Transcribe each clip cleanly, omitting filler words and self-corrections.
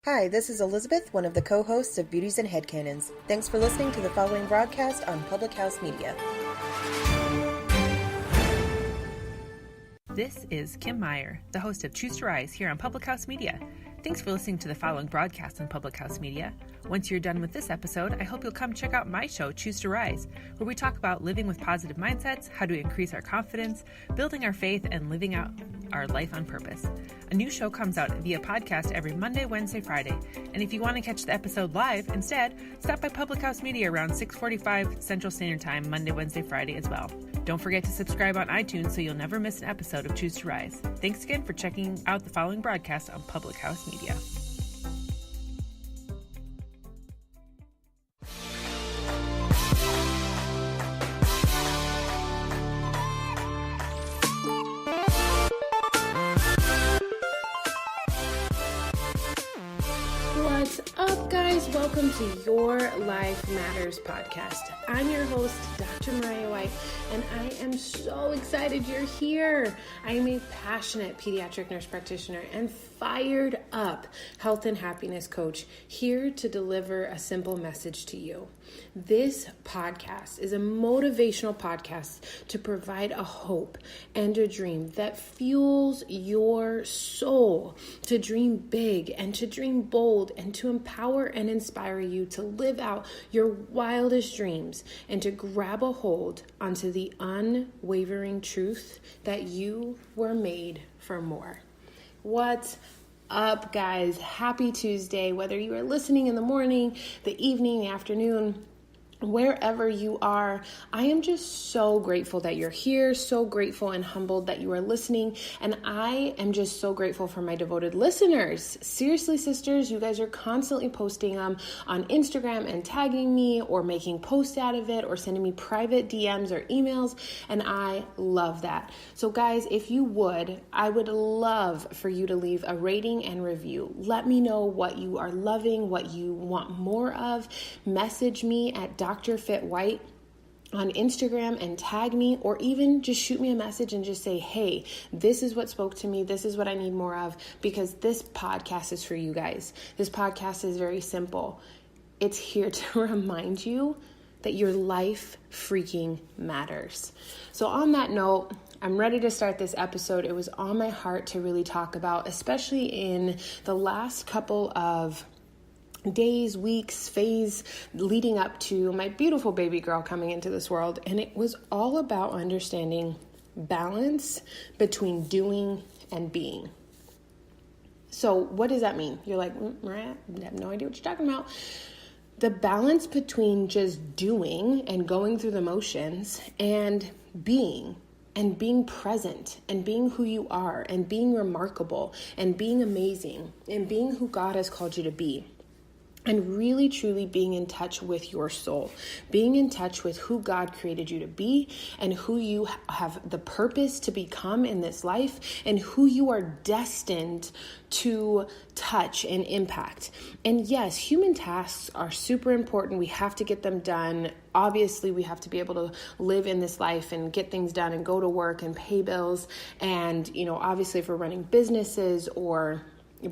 Hi, this is Elizabeth, one of the co-hosts of Beauties and Headcanons. Thanks for listening to the following broadcast on Public House Media. This is Kim Meyer, the host of Choose to Rise here on Public House Media. Thanks for listening to the following broadcast on Public House Media. Once you're done with this episode, I hope you'll come check out my show, Choose to Rise, where we talk about living with positive mindsets, how to increase our confidence, building our faith, and living out our life on purpose. A new show comes out via podcast every Monday, Wednesday, Friday. And if you want to catch the episode live instead, stop by Public House Media around 6:45 Central Standard Time, Monday, Wednesday, Friday as well. Don't forget to subscribe on iTunes so you'll never miss an episode of Choose to Rise. Thanks again for checking out the following broadcast on Public House Media. What's up, guys? Welcome to Your Life Matters podcast. I'm your host, Dr. Mariah White, and I am so excited you're here. I am a passionate pediatric nurse practitioner and fired up health and happiness coach here to deliver a simple message to you. This podcast is a motivational podcast to provide a hope and a dream that fuels your soul to dream big and to dream bold and to empower and inspire you to live out your wildest dreams and to grab a hold onto the unwavering truth that you were made for more. What's up, guys? Happy Tuesday. Whether you are listening in the morning, the evening, the afternoon, wherever you are, I am just so grateful that you're here, so grateful and humbled that you are listening, and I am just so grateful for my devoted listeners. Seriously, sisters, you guys are constantly posting on Instagram and tagging me or making posts out of it or sending me private DMs or emails, and I love that. So guys, if you would, I would love for you to leave a rating and review. Let me know what you are loving, what you want more of. Message me at Dr. Fit White on Instagram and tag me, or even just shoot me a message and just say, hey, this is what spoke to me. This is what I need more of, because this podcast is for you guys. This podcast is very simple. It's here to remind you that your life freaking matters. So on that note, I'm ready to start this episode. It was on my heart to really talk about, especially in the last couple of days, weeks, phase leading up to my beautiful baby girl coming into this world. And it was all about understanding balance between doing and being. So what does that mean? You're like, Mariah, I have no idea what you're talking about. The balance between just doing and going through the motions and being present and being who you are and being remarkable and being amazing and being who God has called you to be. And really, truly being in touch with your soul, being in touch with who God created you to be and who you have the purpose to become in this life and who you are destined to touch and impact. And yes, human tasks are super important. We have to get them done. Obviously, we have to be able to live in this life and get things done and go to work and pay bills. And, obviously if we're running businesses or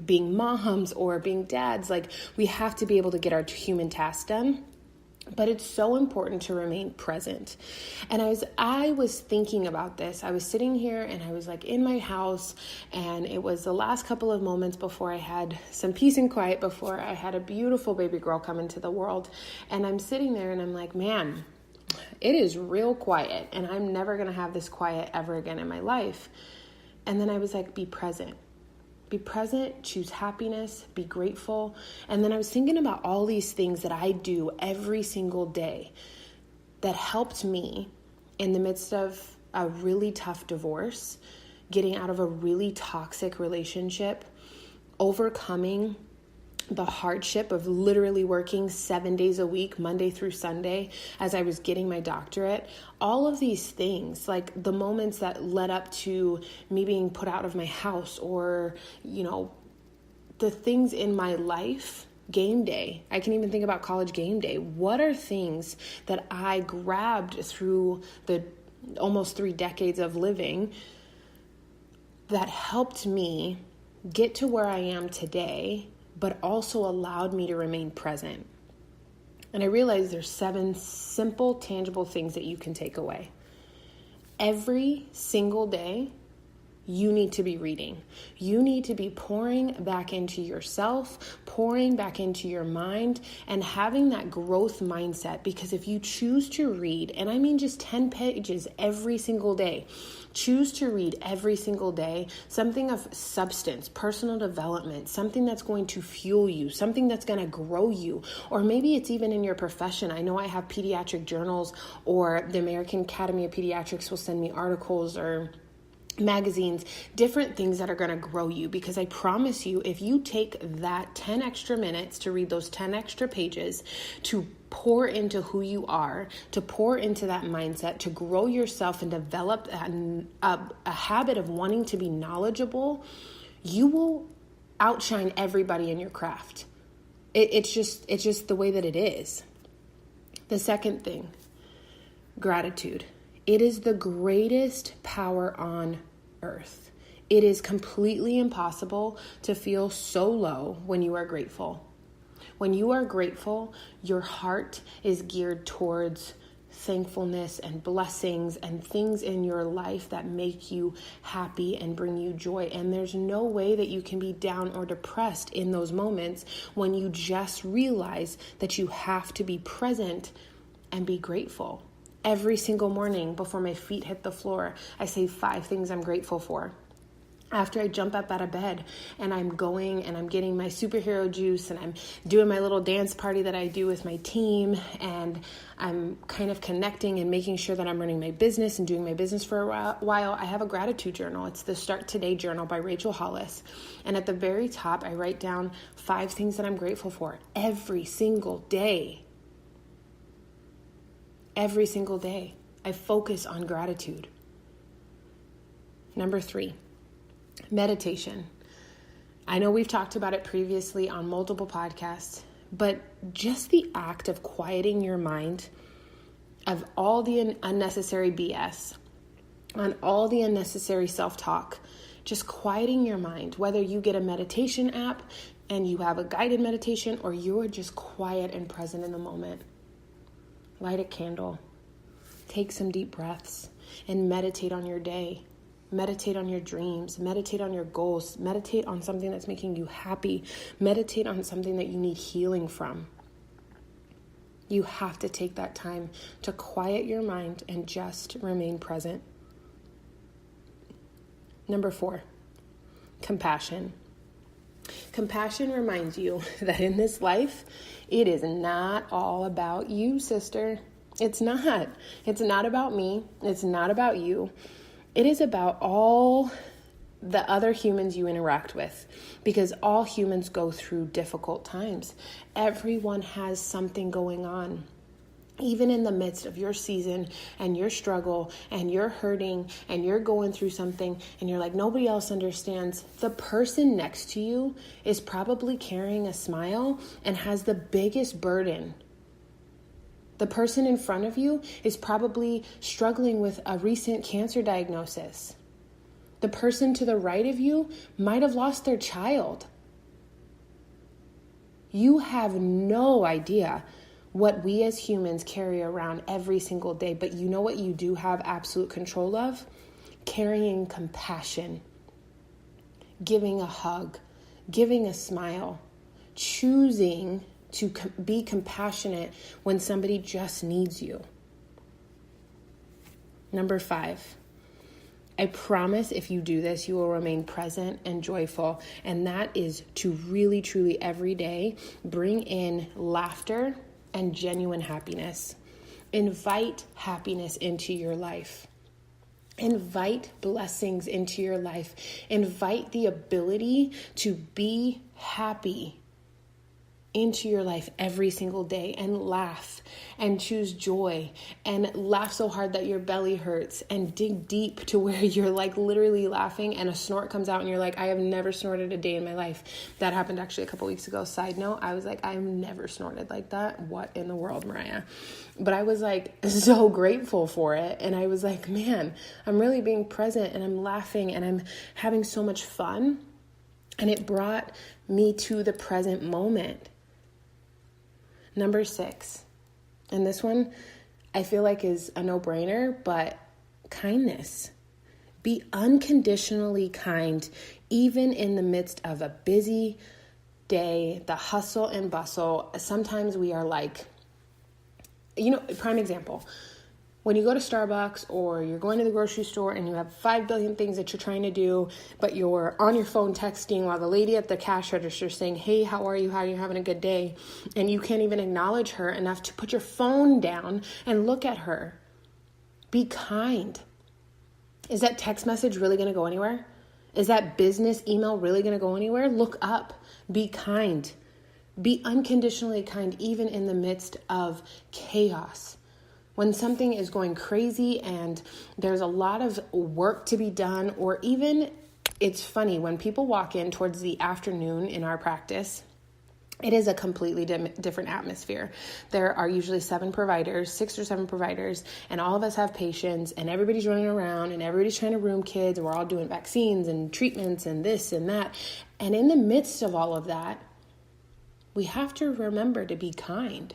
being moms or being dads, like we have to be able to get our human tasks done. But it's so important to remain present. And I was thinking about this. I was sitting here and I was like in my house, and it was the last couple of moments before I had some peace and quiet, before I had a beautiful baby girl come into the world. And I'm sitting there and I'm like, man, it is real quiet, and I'm never going to have this quiet ever again in my life. And then I was like, be present. Be present, choose happiness, be grateful. And then I was thinking about all these things that I do every single day that helped me in the midst of a really tough divorce, getting out of a really toxic relationship, overcoming the hardship of literally working 7 days a week, Monday through Sunday, as I was getting my doctorate. All of these things, like the moments that led up to me being put out of my house, or, the things in my life, game day. I can even think about college game day. What are things that I grabbed through the almost 3 decades of living that helped me get to where I am today, but also allowed me to remain present. And I realized there's 7 simple, tangible things that you can take away. Every single day, you need to be reading. You need to be pouring back into yourself, pouring back into your mind, and having that growth mindset. Because if you choose to read, and I mean just 10 pages every single day, choose to read every single day something of substance, personal development, something that's going to fuel you, something that's going to grow you, or maybe it's even in your profession. I know I have pediatric journals, or the American Academy of Pediatrics will send me articles or magazines, different things that are going to grow you. Because I promise you, if you take that 10 extra minutes to read those 10 extra pages, to pour into who you are, to pour into that mindset, to grow yourself and develop a habit of wanting to be knowledgeable, you will outshine everybody in your craft. It's just the way that it is. The second thing, gratitude. It is the greatest power on earth. It is completely impossible to feel so low when you are grateful. When you are grateful, your heart is geared towards thankfulness and blessings and things in your life that make you happy and bring you joy. And there's no way that you can be down or depressed in those moments when you just realize that you have to be present and be grateful. Every single morning before my feet hit the floor, I say 5 things I'm grateful for. After I jump up out of bed and I'm going and I'm getting my superhero juice and I'm doing my little dance party that I do with my team, and I'm kind of connecting and making sure that I'm running my business and doing my business for a while, I have a gratitude journal. It's the Start Today journal by Rachel Hollis. And at the very top, I write down 5 things that I'm grateful for every single day. Every single day, I focus on gratitude. Number 3, meditation. I know we've talked about it previously on multiple podcasts, but just the act of quieting your mind of all the unnecessary BS, on all the unnecessary self-talk, just quieting your mind, whether you get a meditation app and you have a guided meditation, or you're just quiet and present in the moment. Light a candle, take some deep breaths, and meditate on your day. Meditate on your dreams, meditate on your goals, meditate on something that's making you happy, meditate on something that you need healing from. You have to take that time to quiet your mind and just remain present. Number 4, compassion. Compassion reminds you that in this life, it is not all about you, sister. It's not. It's not about me. It's not about you. It is about all the other humans you interact with, because all humans go through difficult times. Everyone has something going on. Even in the midst of your season and your struggle and you're hurting and you're going through something and you're like, nobody else understands, the person next to you is probably carrying a smile and has the biggest burden. The person in front of you is probably struggling with a recent cancer diagnosis. The person to the right of you might have lost their child. You have no idea what we as humans carry around every single day. But you know what you do have absolute control of? Carrying compassion, giving a hug, giving a smile, choosing to be compassionate when somebody just needs you. Number 5, I promise if you do this, you will remain present and joyful. And that is to really, truly every day bring in laughter and genuine happiness. Invite happiness into your life. Invite blessings into your life. Invite the ability to be happy into your life every single day, and laugh and choose joy and laugh so hard that your belly hurts, and dig deep to where you're like literally laughing and a snort comes out and you're like, I have never snorted a day in my life. That happened actually a couple weeks ago. Side note, I was like, I've never snorted like that. What in the world, Mariah? But I was like so grateful for it. And I was like, man, I'm really being present and I'm laughing and I'm having so much fun. And it brought me to the present moment. Number 6, and this one I feel like is a no-brainer, but kindness. Be unconditionally kind, even in the midst of a busy day, the hustle and bustle. Sometimes we are like, prime example. When you go to Starbucks or you're going to the grocery store and you have 5 billion things that you're trying to do, but you're on your phone texting while the lady at the cash register is saying, hey, how are you? How are you having a good day? And you can't even acknowledge her enough to put your phone down and look at her. Be kind. Is that text message really going to go anywhere? Is that business email really going to go anywhere? Look up. Be kind. Be unconditionally kind, even in the midst of chaos. When something is going crazy and there's a lot of work to be done, or even, it's funny, when people walk in towards the afternoon in our practice, it is a completely different atmosphere. There are usually 6 or 7 providers, and all of us have patients, and everybody's running around, and everybody's trying to room kids, and we're all doing vaccines and treatments and this and that. And in the midst of all of that, we have to remember to be kind.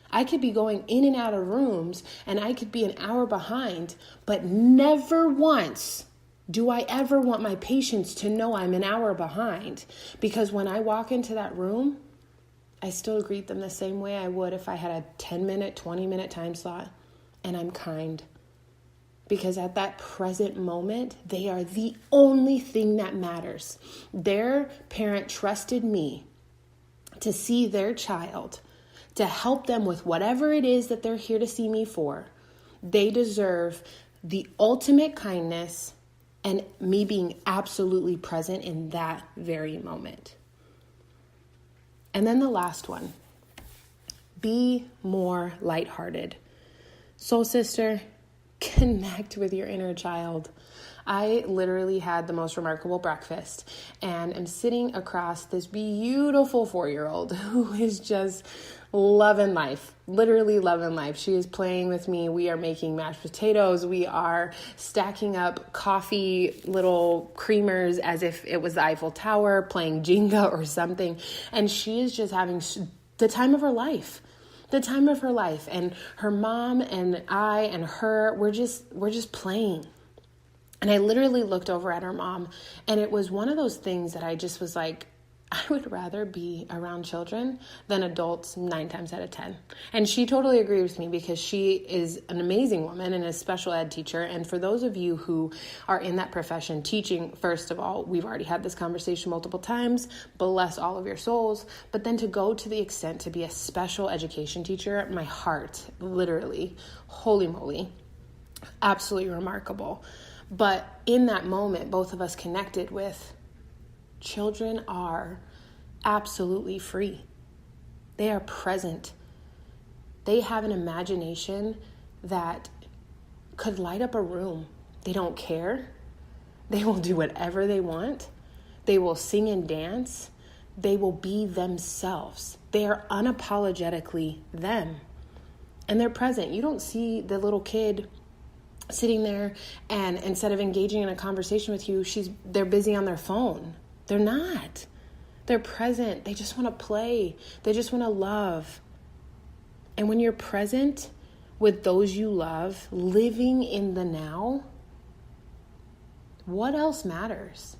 I could be going in and out of rooms and I could be an hour behind, but never once do I ever want my patients to know I'm an hour behind, because when I walk into that room, I still greet them the same way I would if I had a 10-minute, 20-minute time slot, and I'm kind. Because at that present moment, they are the only thing that matters. Their parent trusted me to see their child, to help them with whatever it is that they're here to see me for. They deserve the ultimate kindness and me being absolutely present in that very moment. And then the last one, be more lighthearted. Soul sister, connect with your inner child. I literally had the most remarkable breakfast and am sitting across this beautiful 4-year-old who is just loving life, literally loving life. She is playing with me. We are making mashed potatoes. We are stacking up coffee, little creamers as if it was the Eiffel Tower, playing Jenga or something. And she is just having the time of her life. And her mom and I and her, we're just playing. And I literally looked over at her mom, and it was one of those things that I just was like, I would rather be around children than adults 9 times out of 10. And she totally agreed with me, because she is an amazing woman and a special ed teacher. And for those of you who are in that profession teaching, first of all, we've already had this conversation multiple times, bless all of your souls. But then to go to the extent to be a special education teacher, my heart, literally, holy moly, absolutely remarkable. But in that moment, both of us connected with children are absolutely free. They are present. They have an imagination that could light up a room. They don't care. They will do whatever they want. They will sing and dance. They will be themselves. They are unapologetically them. And they're present. You don't see the little kid sitting there and instead of engaging in a conversation with you, they're busy on their phone. They're not. They're present. They just want to play. They just want to love. And when you're present with those you love, living in the now, what else matters?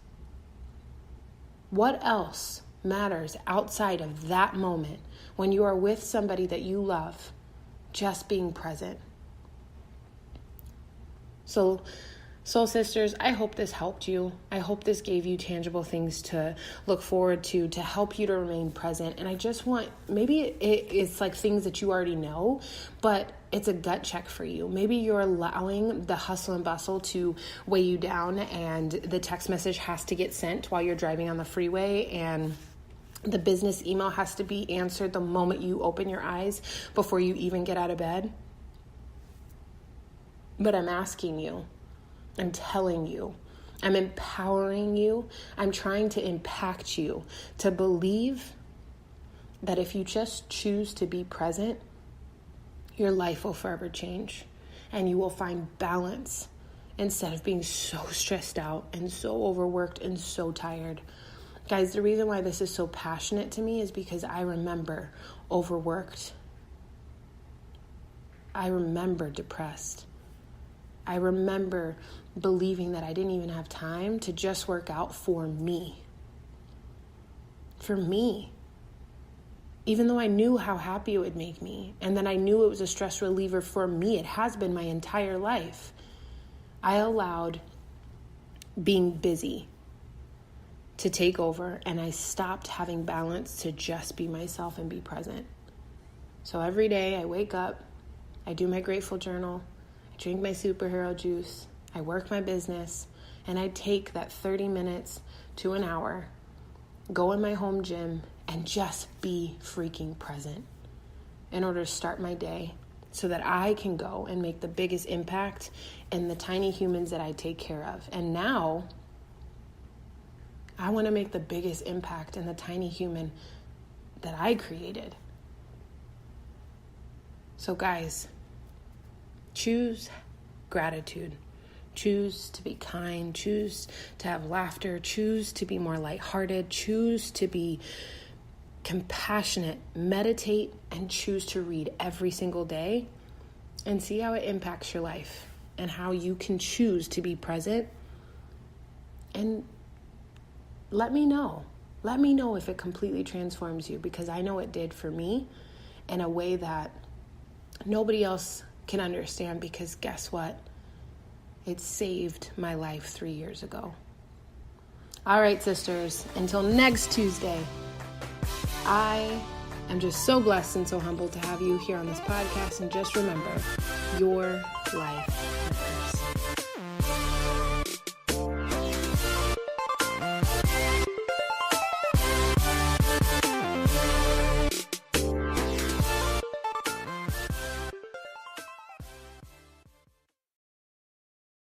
What else matters outside of that moment when you are with somebody that you love, just being present? So, soul sisters, I hope this helped you. I hope this gave you tangible things to look forward to help you to remain present. And I just want, maybe it's like things that you already know, but it's a gut check for you. Maybe you're allowing the hustle and bustle to weigh you down, and the text message has to get sent while you're driving on the freeway, and the business email has to be answered the moment you open your eyes before you even get out of bed. But I'm asking you, I'm telling you, I'm empowering you, I'm trying to impact you to believe that if you just choose to be present, your life will forever change, and you will find balance instead of being so stressed out and so overworked and so tired. Guys, the reason why this is so passionate to me is because I remember overworked. I remember depressed. I remember believing that I didn't even have time to just work out for me. For me. Even though I knew how happy it would make me, and then I knew it was a stress reliever for me, it has been my entire life. I allowed being busy to take over, and I stopped having balance to just be myself and be present. So every day I wake up, I do my grateful journal, I drink my superhero juice, I work my business, and I take that 30 minutes to an hour, go in my home gym, and just be freaking present in order to start my day so that I can go and make the biggest impact in the tiny humans that I take care of. And now I want to make the biggest impact in the tiny human that I created. So guys, choose gratitude. Choose to be kind. Choose to have laughter. Choose to be more lighthearted. Choose to be compassionate. Meditate and choose to read every single day and see how it impacts your life and how you can choose to be present. And let me know. Let me know if it completely transforms you, because I know it did for me in a way that nobody else can understand, because guess what? It saved my life 3 years ago. All right, sisters, until next Tuesday, I am just so blessed and so humbled to have you here on this podcast. And just remember, your life